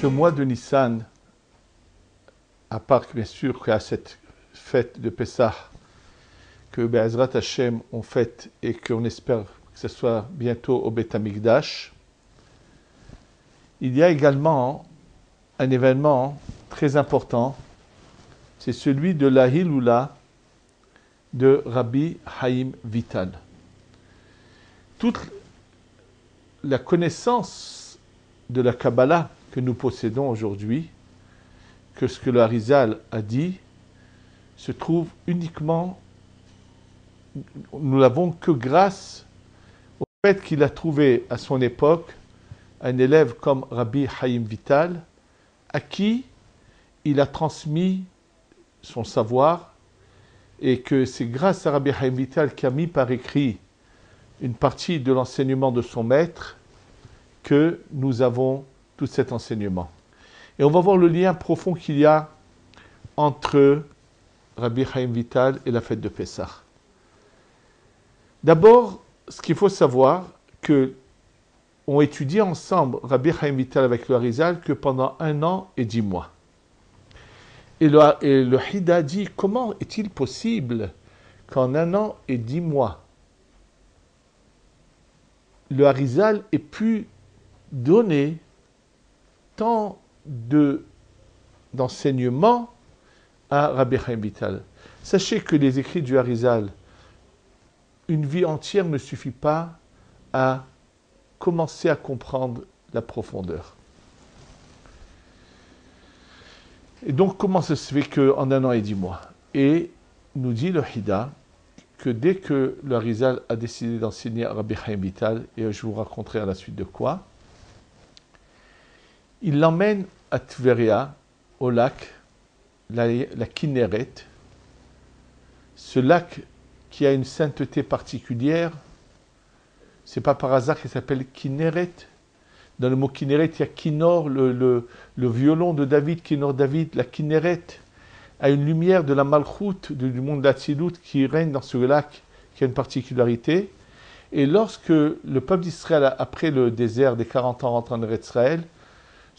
ce mois de Nissan, à part bien sûr qu'il y a cette fête de Pessah que Be'ezrat Hashem on fête et qu'on espère que ce soit bientôt au Beth Amikdash, il y a également un événement très important, c'est celui de la Hiloula de Rabbi Chaim Vital. Toute la connaissance de la Kabbalah que nous possédons aujourd'hui, que ce que le Harizal a dit, se trouve uniquement, nous l'avons que grâce au fait qu'il a trouvé à son époque un élève comme Rabbi Chaim Vital, à qui il a transmis son savoir, et que c'est grâce à Rabbi Chaim Vital qui a mis par écrit une partie de l'enseignement de son maître que nous avons tout cet enseignement. Et on va voir le lien profond qu'il y a entre Rabbi Chaim Vital et la fête de Pessah. D'abord, ce qu'il faut savoir, que on étudie ensemble Rabbi Chaim Vital avec le Harizal que pendant 1 an et 10 mois. Et le Hida dit, comment est-il possible qu'en 1 an et 10 mois, le Harizal ait pu donner tant d'enseignements à Rabbi Chaim Vital. Sachez que les écrits du Harizal, une vie entière ne suffit pas à commencer à comprendre la profondeur. Et donc, comment ça se fait qu'en 1 an et 10 mois? Et nous dit le Hida que dès que le Harizal a décidé d'enseigner à Rabbi Chaim Vital, et je vous raconterai à la suite de quoi, il l'emmène à Tveria, au lac, la Kinneret, ce lac qui a une sainteté particulière. C'est pas par hasard qu'il s'appelle Kinneret. Dans le mot Kinneret, il y a Kinnor, le violon de David, Kinnor David, la Kinneret, a une lumière de la Malchut, du monde d'Atsilut, qui règne dans ce lac, qui a une particularité. Et lorsque le peuple d'Israël, après le désert des 40 ans, rentre en Israël,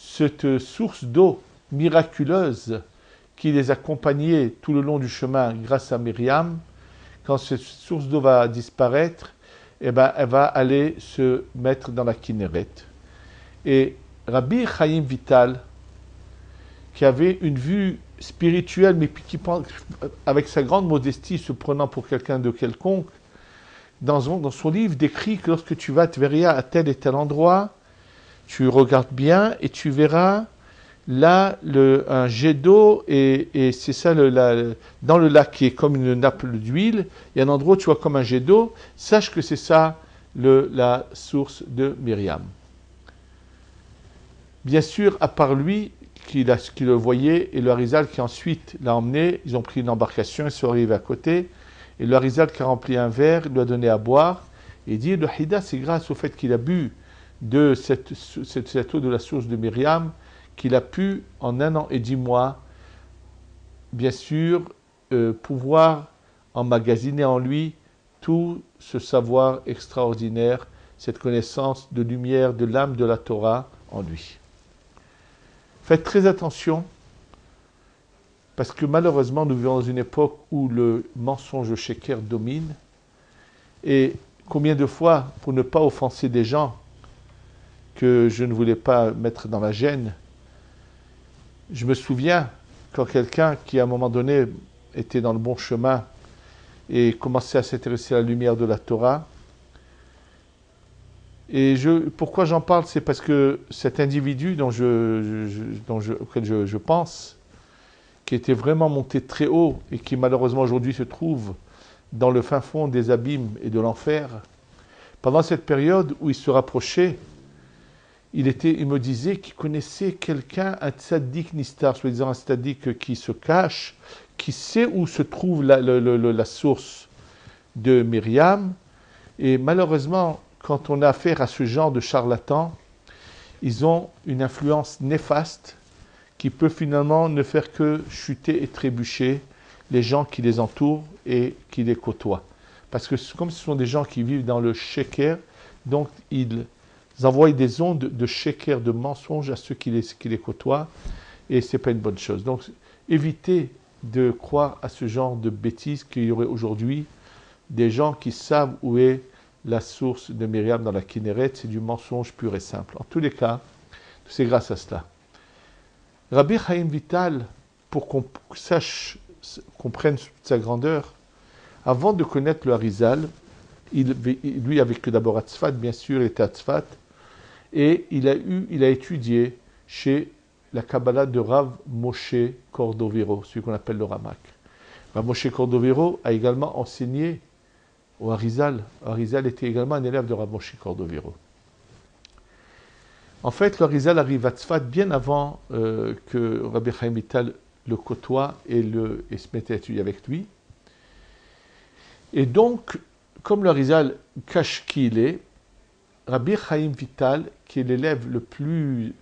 cette source d'eau miraculeuse qui les accompagnait tout le long du chemin grâce à Myriam, quand cette source d'eau va disparaître, eh ben, elle va aller se mettre dans la Kinneret. Et Rabbi Chaim Vital, qui avait une vue spirituelle, mais qui, avec sa grande modestie, se prenant pour quelqu'un de quelconque, dans son livre décrit que lorsque tu vas à Tveria à tel et tel endroit, tu regardes bien et tu verras là un jet d'eau, et c'est ça, dans le lac qui est comme une nappe d'huile, il y a un endroit où tu vois comme un jet d'eau, sache que c'est ça la source de Myriam. Bien sûr, à part lui, qui le voyait, et le Harizal qui ensuite l'a emmené, ils ont pris une embarcation, ils sont arrivés à côté, et le Harizal qui a rempli un verre, lui a donné à boire, et il dit, le Hida, c'est grâce au fait qu'il a bu de cette eau de la source de Myriam, qu'il a pu, en 1 an et 10 mois, bien sûr, pouvoir emmagasiner en lui tout ce savoir extraordinaire, cette connaissance de lumière, de l'âme de la Torah en lui. Faites très attention, parce que malheureusement, nous vivons dans une époque où le mensonge sheker domine, et combien de fois, pour ne pas offenser des gens que je ne voulais pas mettre dans la gêne, je me souviens quand quelqu'un qui à un moment donné était dans le bon chemin et commençait à s'intéresser à la lumière de la Torah, et pourquoi j'en parle, c'est parce que cet individu auquel je pense, qui était vraiment monté très haut et qui malheureusement aujourd'hui se trouve dans le fin fond des abîmes et de l'enfer, pendant cette période où il se rapprochait, il me disait qu'il connaissait quelqu'un, un tzaddik nistar, soi-disant un tzaddik qui se cache, qui sait où se trouve la source de Myriam. Et malheureusement, quand on a affaire à ce genre de charlatans, ils ont une influence néfaste qui peut finalement ne faire que chuter et trébucher les gens qui les entourent et qui les côtoient. Parce que comme ce sont des gens qui vivent dans le sheker, donc ils envoient des ondes de sheker, de mensonges à ceux qui les côtoient, et ce n'est pas une bonne chose. Donc, évitez de croire à ce genre de bêtises qu'il y aurait aujourd'hui des gens qui savent où est la source de Myriam dans la Kinneret, c'est du mensonge pur et simple. En tous les cas, c'est grâce à cela. Rabbi Chaim Vital, pour qu'on sache, comprenne sa grandeur, avant de connaître le Harizal, lui a vécu d'abord à Tzfat, bien sûr, il était à Tzfat, et il a étudié chez la Kabbalah de Rav Moshe Cordovero, celui qu'on appelle le Ramak. Rav Moshe Cordovero a également enseigné au Harizal. Harizal était également un élève de Rav Moshe Cordovero. En fait, le Harizal arrive à Tzfat bien avant que Rabbi Chaim Vital le côtoie et se mette à étudier avec lui. Et donc, comme le Harizal cache qui il est, Rabbi Chaim Vital, qui est l'élève le plus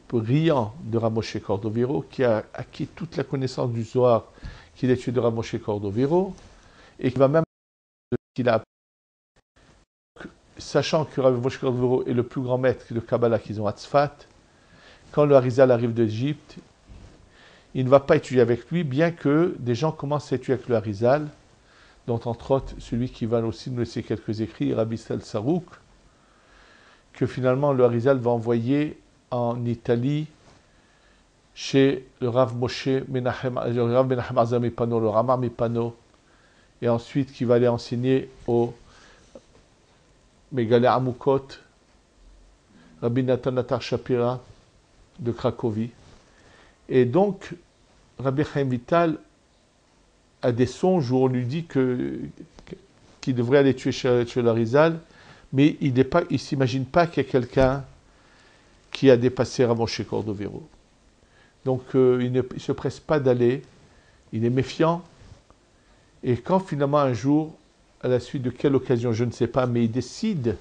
brillant de Rav Moshe Cordovero, qui a acquis toute la connaissance du Zohar qu'il a étudié de Rav Moshe Cordovero, et qui va même qu'il a, sachant que Rav Moshe Cordovero est le plus grand maître de Kabbalah qu'ils ont à Tzfat, quand le Harizal arrive d'Égypte, il ne va pas étudier avec lui, bien que des gens commencent à étudier avec le Harizal, dont entre autres celui qui va aussi nous laisser quelques écrits, Rabbi Sal Sarouk, que finalement le Harizal va envoyer en Italie chez le Rav Moshe Menachem, le Rav Menachem Azar Mipano, le Ramar Mipano, et ensuite qui va aller enseigner au Megalé Amukot, Rabbi Nathan Natar Shapira de Cracovie. Et donc, Rabbi Chaim Vital a des songes où on lui dit qu'il devrait aller tuer chez le Harizal, mais il ne s'imagine pas qu'il y a quelqu'un qui a dépassé Rav Moshe Cordovero. Donc, il ne se presse pas d'aller, il est méfiant, et quand finalement un jour, à la suite de quelle occasion, je ne sais pas, mais il décide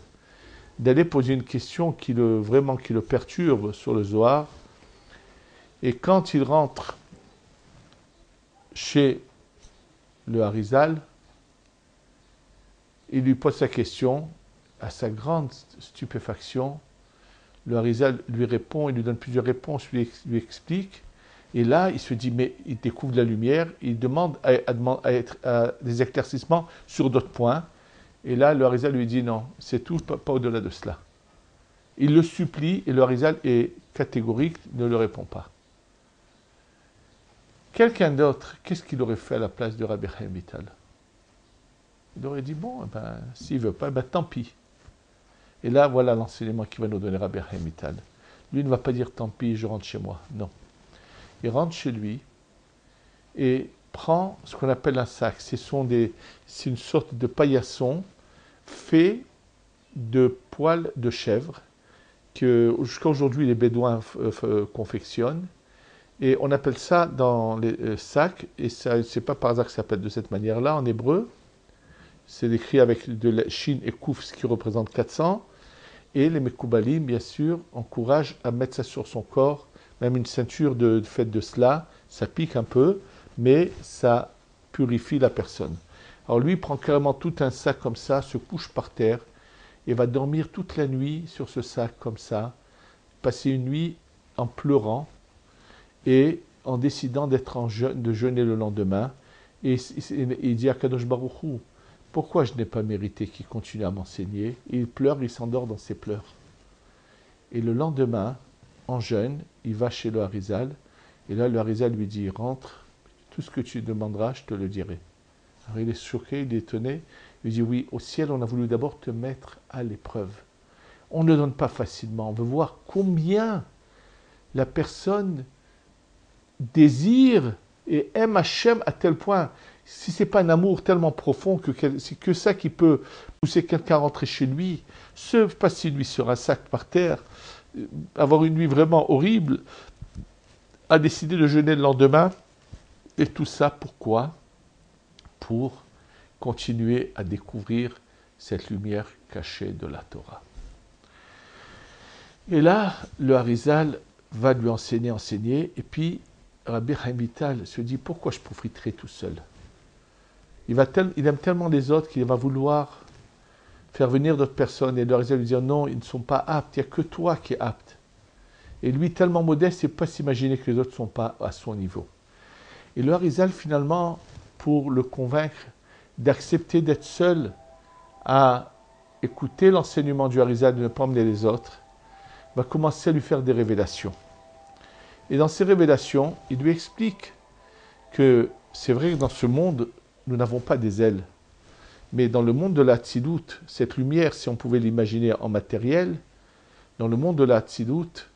d'aller poser une question qui le perturbe sur le Zohar, et quand il rentre chez le Harizal, il lui pose sa question, à sa grande stupéfaction, le Harizal lui répond, il lui donne plusieurs réponses, lui explique, et là, il se dit, mais il découvre la lumière, il demande à des éclaircissements sur d'autres points, et là, le Harizal lui dit, non, c'est tout, pas au-delà de cela. Il le supplie, et le Harizal est catégorique, ne le répond pas. Quelqu'un d'autre, qu'est-ce qu'il aurait fait à la place de Rabbi Chaim Vital? Il aurait dit, bon, s'il ne veut pas, tant pis. Et là, voilà l'enseignement qui va nous donner Rabbi Chaim Vital. Lui ne va pas dire, tant pis, je rentre chez moi. Non. Il rentre chez lui et prend ce qu'on appelle un sac. C'est une sorte de paillasson fait de poils de chèvre que jusqu'à aujourd'hui les Bédouins confectionnent. Et on appelle ça dans les sacs, et c'est pas par hasard que ça s'appelle de cette manière-là en hébreu. C'est écrit avec de la Shin et Kouf, ce qui représente 400. Et les Mekoubalim, bien sûr, encouragent à mettre ça sur son corps, même une ceinture faite de cela. Ça pique un peu, mais ça purifie la personne. Alors lui, il prend carrément tout un sac comme ça, se couche par terre, et va dormir toute la nuit sur ce sac comme ça, passer une nuit en pleurant, et en décidant de jeûner le lendemain, et il dit à Kadosh Baruch Hu, pourquoi je n'ai pas mérité qu'il continue à m'enseigner? Il pleure, il s'endort dans ses pleurs. Et le lendemain, en jeûne, il va chez le Harizal, et là le Harizal lui dit, rentre, tout ce que tu demanderas, je te le dirai. Alors il est choqué, il est étonné, il dit, oui, au ciel, on a voulu d'abord te mettre à l'épreuve. On ne donne pas facilement, on veut voir combien la personne désire et aime Hachem à tel point, si ce n'est pas un amour tellement profond que c'est que ça qui peut pousser quelqu'un à rentrer chez lui, se passer une nuit sur un sac par terre, avoir une nuit vraiment horrible, a décidé de jeûner le lendemain, et tout ça pourquoi? Pour continuer à découvrir cette lumière cachée de la Torah. Et là, le Harizal va lui enseigner, et puis Rabbi Chaim Vital se dit, pourquoi je profiterai tout seul? Il aime tellement les autres qu'il va vouloir faire venir d'autres personnes et le Harizal lui dire non, ils ne sont pas aptes, il n'y a que toi qui es apte. Et lui, tellement modeste, il ne peut pas s'imaginer que les autres ne sont pas à son niveau. Et le Harizal, finalement, pour le convaincre d'accepter d'être seul à écouter l'enseignement du Harizal, de ne pas emmener les autres, va commencer à lui faire des révélations. Et dans ces révélations, il lui explique que c'est vrai que dans ce monde, nous n'avons pas des ailes. Mais dans le monde de la Tzilut, cette lumière, si on pouvait l'imaginer en matériel, dans le monde de la Tzilut,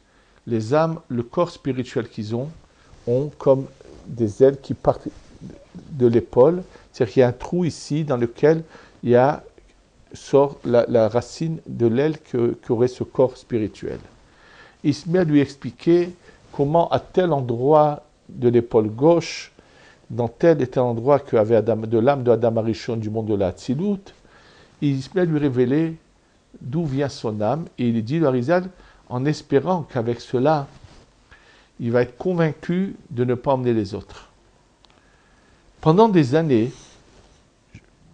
les âmes, le corps spirituel qu'ils ont comme des ailes qui partent de l'épaule. C'est-à-dire qu'il y a un trou ici dans lequel sort la racine de l'aile qu'aurait ce corps spirituel. Il se met à lui expliquer comment à tel endroit de l'épaule gauche, dans tel et tel endroit qu'avait de l'âme de Adam Arishon du monde de la Hatzilut, il se met à lui révéler d'où vient son âme, et il dit, le Harizal, en espérant qu'avec cela, il va être convaincu de ne pas emmener les autres. Pendant des années,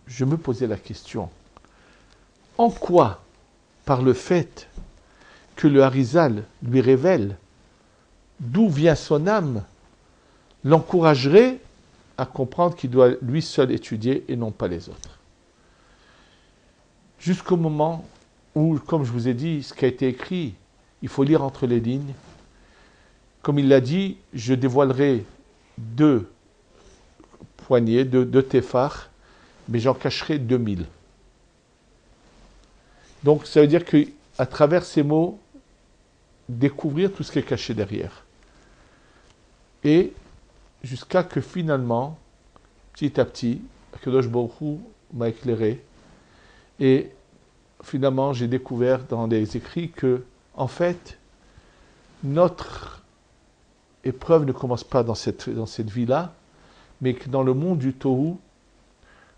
je me posais la question, en quoi, par le fait que le Harizal lui révèle d'où vient son âme, l'encouragerait à comprendre qu'il doit lui seul étudier et non pas les autres. Jusqu'au moment où, comme je vous ai dit, ce qui a été écrit, il faut lire entre les lignes. Comme il l'a dit, je dévoilerai 2 poignées, 2 téphars, mais j'en cacherai 2000. Donc ça veut dire qu'à travers ces mots, découvrir tout ce qui est caché derrière. Et jusqu'à que finalement, petit à petit, Akadosh Baruch Hu m'a éclairé. Et finalement, j'ai découvert dans les écrits que, en fait, notre épreuve ne commence pas dans cette vie-là, mais que dans le monde du Tohu,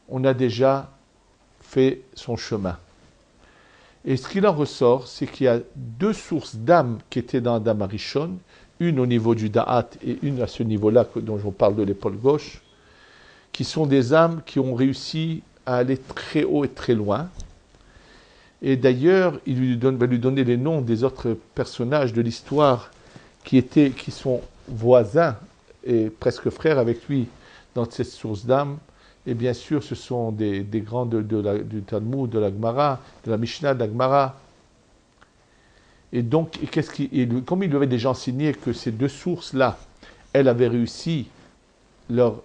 on a déjà fait son chemin. Et ce qu'il en ressort, c'est qu'il y a 2 sources d'âme qui étaient dans Adam Arishon, une au niveau du Da'at et une à ce niveau-là dont je vous parle de l'épaule gauche, qui sont des âmes qui ont réussi à aller très haut et très loin. Et d'ailleurs, il va lui donner les noms des autres personnages de l'histoire qui sont voisins et presque frères avec lui dans cette source d'âme. Et bien sûr, ce sont des grands du Talmud, de la Gemara, de la Mishnah, de la Gemara. Et donc, comme il lui avait déjà enseigné que ces 2 sources-là, elles avaient réussi leurs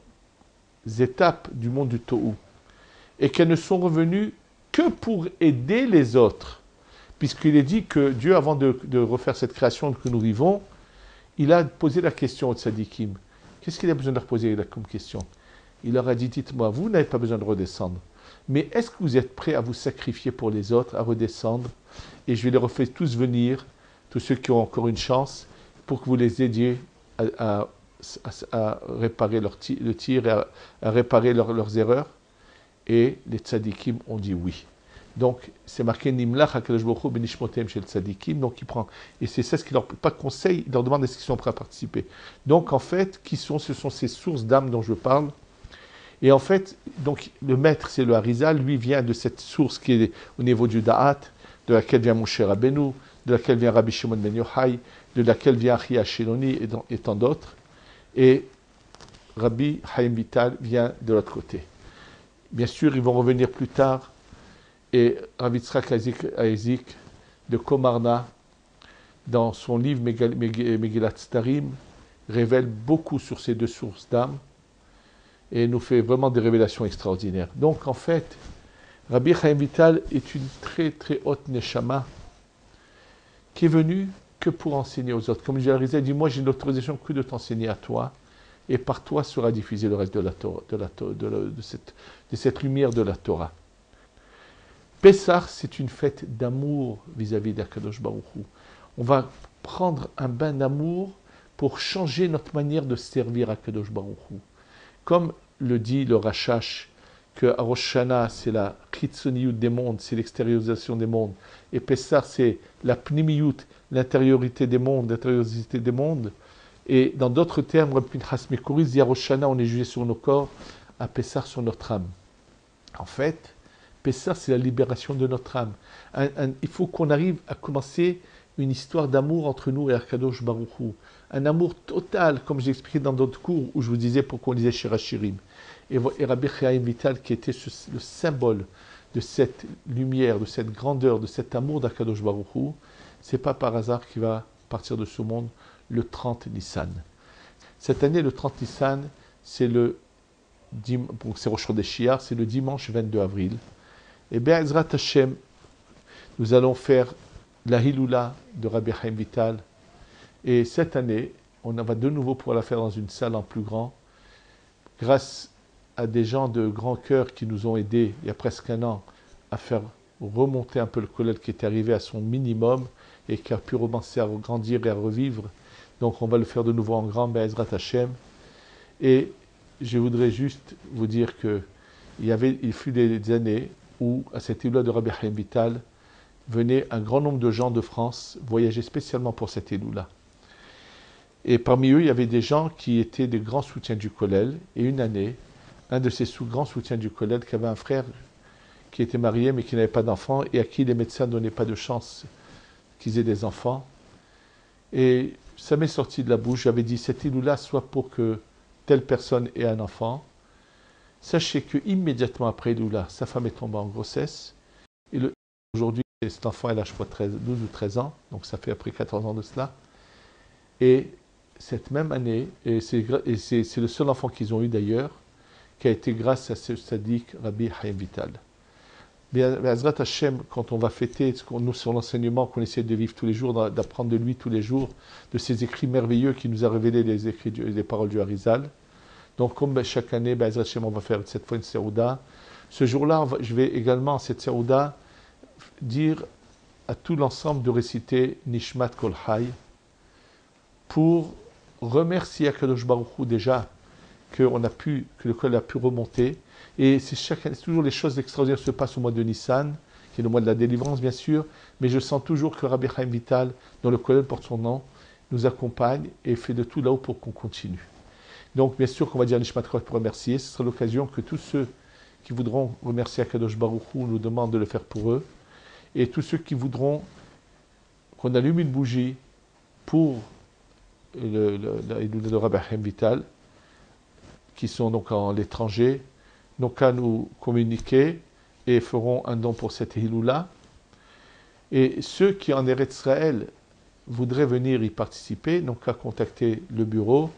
étapes du monde du Tohu, et qu'elles ne sont revenues que pour aider les autres, puisqu'il est dit que Dieu, avant de refaire cette création que nous vivons, il a posé la question aux tzadikim. Qu'est-ce qu'il a besoin de leur poser comme question? Il leur a dit, dites-moi, vous n'avez pas besoin de redescendre, mais est-ce que vous êtes prêts à vous sacrifier pour les autres, à redescendre? Et je vais les refaire tous venir, tous ceux qui ont encore une chance, pour que vous les aidiez à réparer le tir et à réparer leurs erreurs. Et les tzadikim ont dit oui. Donc, c'est marqué Nimlach HaKadosh Baruch Hu Benishmotem chez le tzadikim. Donc, il prend. Et c'est ça ce qu'il leur pas conseille, il leur demande est-ce qu'ils sont prêts à participer. Donc, en fait, ce sont ces sources d'âme dont je parle. Et en fait, donc, le maître, c'est le Harizal, lui vient de cette source qui est au niveau du Da'at, de laquelle vient Moshe Rabbeinu, de laquelle vient Rabbi Shimon Ben Yochai, de laquelle vient Achia Shiloni et tant d'autres. Et Rabbi Chaim Vital vient de l'autre côté. Bien sûr, ils vont revenir plus tard. Et Rav Yitzhak Aizik de Komarna, dans son livre Megillat Starim, révèle beaucoup sur ces 2 sources d'âme et nous fait vraiment des révélations extraordinaires. Donc, en fait, Rabbi Chaim Vital est une très très haute neshama qui est venue que pour enseigner aux autres. Comme je l'ai dit, moi j'ai l'autorisation que de t'enseigner à toi, et par toi sera diffusé le reste de la Torah, de cette lumière de la Torah. Pessah, c'est une fête d'amour vis-à-vis d'Akadosh Baruch Hu. On va prendre un bain d'amour pour changer notre manière de servir Akadosh Baruch Hu. Comme le dit le Rashash, que à Rosh Hashanah, c'est la chitzoniyut des mondes, c'est l'extériorisation des mondes, et Pessah, c'est la pnimiyut, l'intériorité des mondes, l'intériorité des mondes. Et dans d'autres termes, Rabbi Pinchas Mekouris dit à Rosh Hashanah, on est jugé sur nos corps, à Pessah sur notre âme. En fait, Pessah, c'est la libération de notre âme. Il faut qu'on arrive à commencer une histoire d'amour entre nous et Akadosh Baruch Hu. Un amour total, comme j'ai expliqué dans d'autres cours, où je vous disais pourquoi on disait Shirachirim. Et Rabbi Chaim Vital, qui était le symbole de cette lumière, de cette grandeur, de cet amour d'Akadosh Baruch Hu, c'est pas par hasard qu'il va partir de ce monde le 30 Nissan. Cette année, le 30 Nissan, c'est c'est Rosh Chodeshiyar, c'est le dimanche 22 avril. Et Be'ezrat Hashem, nous allons faire la Hiloula de Rabbi Chaim Vital. Et cette année, on va de nouveau pouvoir la faire dans une salle en plus grand, grâce à des gens de grand cœur qui nous ont aidés il y a presque un an à faire remonter un peu le kollel qui était arrivé à son minimum et qui a pu commencer à grandir et à revivre. Donc on va le faire de nouveau en grand, Be'ezrat Hashem. Et je voudrais juste vous dire que il fut des années où, à cette Hiloula de Rabbi Chaim Vital, venait un grand nombre de gens de France voyager spécialement pour cette Hiloula. Et parmi eux, il y avait des gens qui étaient des grands soutiens du kollel. Et une année, un de ces grands soutiens du kollel, qui avait un frère qui était marié mais qui n'avait pas d'enfant et à qui les médecins ne donnaient pas de chance qu'ils aient des enfants. Et ça m'est sorti de la bouche. J'avais dit, cette Hiloula soit pour que telle personne ait un enfant. Sachez qu'immédiatement après Hiloula, sa femme est tombée en grossesse. Et aujourd'hui, cet enfant, elle a, je crois, 12 ou 13 ans. Donc ça fait après 14 ans de cela. Et cette même année, et c'est le seul enfant qu'ils ont eu d'ailleurs, qui a été grâce à ce sadique Rabbi Chaim Vital. Be'ezrat Hashem, quand on va fêter nous, sur l'enseignement qu'on essaie de vivre tous les jours, d'apprendre de lui tous les jours, de ses écrits merveilleux qui nous a révélé les paroles du Harizal. Donc comme chaque année, Be'ezrat Hashem, on va faire cette fois une Serouda. Ce jour-là, je vais également, cette Serouda, dire à tout l'ensemble de réciter Nishmat Kol Hay pour remercier Akadosh Baruch Hu déjà que le col a pu remonter. Et c'est toujours les choses extraordinaires qui se passent au mois de Nissan, qui est le mois de la délivrance bien sûr, mais je sens toujours que Rabbi Chaim Vital, dont le kollel porte son nom, nous accompagne et fait de tout là-haut pour qu'on continue. Donc bien sûr qu'on va dire Nishmat Kol pour remercier, ce sera l'occasion que tous ceux qui voudront remercier Akadosh Baruch Hu nous demandent de le faire pour eux, et tous ceux qui voudront qu'on allume une bougie pour le Rabbi Chaim Vital, qui sont donc à l'étranger, n'ont qu'à nous communiquer et feront un don pour cette Hiloula. Et ceux qui en Eretz Israël voudraient venir y participer n'ont qu'à contacter le bureau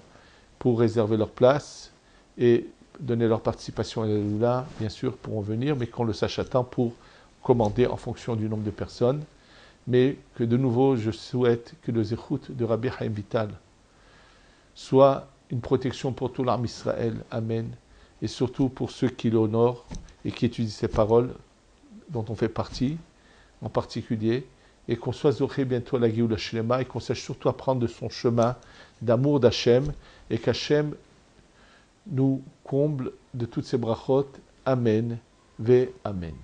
pour réserver leur place et donner leur participation à la Hiloula. Bien sûr, pourront venir, mais qu'on le sache à temps pour commander en fonction du nombre de personnes. Mais que de nouveau, je souhaite que le Zechut de Rabbi Chaim Vital soit une protection pour tout l'âme Israël. Amen. Et surtout pour ceux qui l'honorent et qui étudient ces paroles, dont on fait partie, en particulier, et qu'on soit zoré bientôt à la Géoula Shlema, et qu'on sache surtout apprendre de son chemin d'amour d'Hachem, et qu'Hachem nous comble de toutes ces brachot. Amen. Ve Amen.